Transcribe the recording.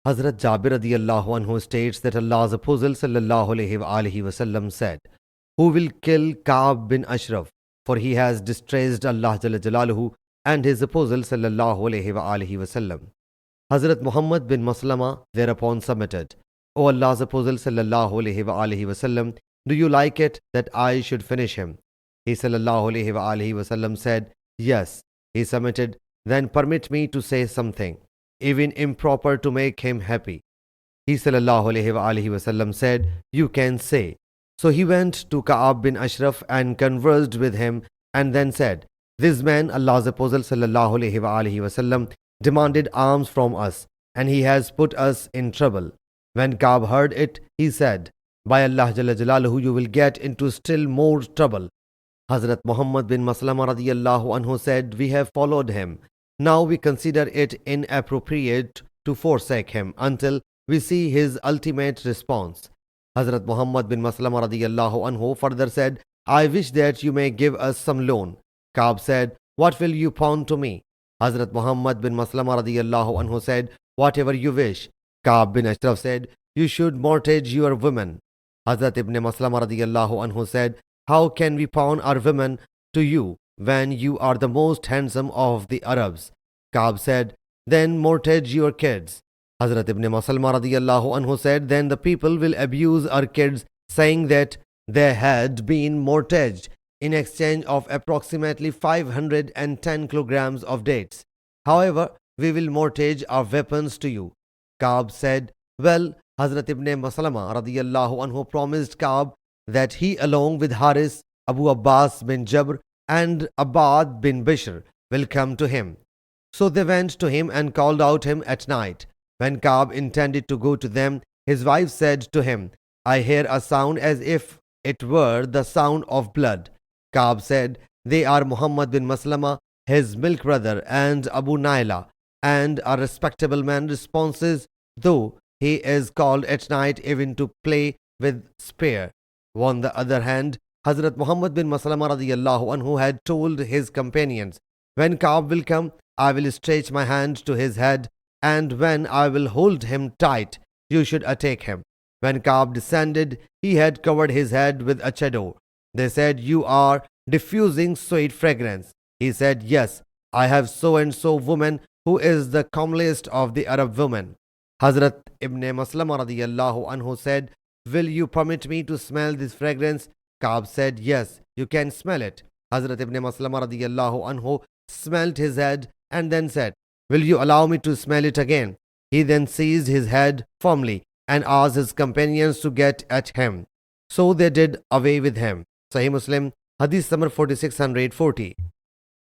Hazrat Jabir radiyallahu anhu states that Allah's Apostle sallallahu alayhi wasallam said, "Who will kill Ka'b bin Ashraf? For he has distressed Allah Jalla Jalaluhu and His Apostle sallallahu alayhi wasallam." Hazrat Muhammad bin Maslama thereupon submitted, "O Allah's Apostle sallallahu alayhi wasallam, do you like it that I should finish him?" He sallallahu alayhi wasallam said, "Yes." He submitted, "Then permit me to say something, even improper, to make him happy." He sallallahu alayhi wasallam said, "You can say." So he went to Ka'ab bin Ashraf and conversed with him and then said, "This man, Allah's Apostle sallallahu alayhi wasallam, demanded alms from us, and he has put us in trouble." When Ka'ab heard it, he said, "By Allah Jalla Jalaluhu, you will get into still more trouble." Hazrat Muhammad bin Maslama radiyallahu anhu said, "We have followed him. Now we consider it inappropriate to forsake him until we see his ultimate response." Hazrat Muhammad bin Maslama radiyallahu anhu further said, "I wish that you may give us some loan." Ka'b said, "What will you pawn to me?" Hazrat Muhammad bin Maslama radiyallahu anhu said, "Whatever you wish." Ka'b bin Ashraf said, "You should mortgage your women." Hazrat ibn Maslama radiyallahu anhu said, "How can we pawn our women to you when you are the most handsome of the Arabs?" Ka'b said, "Then mortgage your kids." Hazrat ibn Maslama radiyallahu anhu said, "Then the people will abuse our kids, saying that they had been mortgaged in exchange of approximately 510 kilograms of dates. However, we will mortgage our weapons to you." Ka'b said, "Well." Hazrat ibn Maslama radiyallahu anhu promised Ka'b that he, along with Haris, Abu Abbas bin Jabr, and Abbad bin Bishr, will come to him. So they went to him and called out him at night. When Ka'b intended to go to them, his wife said to him, "I hear a sound as if it were the sound of blood." Ka'b said, "They are Muhammad bin Maslama, his milk brother, and Abu Naila, and a respectable man." Responses, though he is called at night even to play with spear. On the other hand, Hazrat Muhammad bin Maslama radiyallahu anhu had told his companions, "When Ka'b will come, I will stretch my hand to his head, and when I will hold him tight, you should attack him." When Ka'b descended, he had covered his head with a shadow. They said, "You are diffusing sweet fragrance." He said, "Yes, I have so and so woman who is the comeliest of the Arab women." Hazrat ibn Maslama radiyallahu anhu said, "Will you permit me to smell this fragrance?" Ka'b said, "Yes, you can smell it." Hazrat ibn Maslama radiyallahu anhu smelled his head and then said, "Will you allow me to smell it again?" He then seized his head firmly and asked his companions to get at him. So they did away with him. Sahih Muslim Hadees number 4640.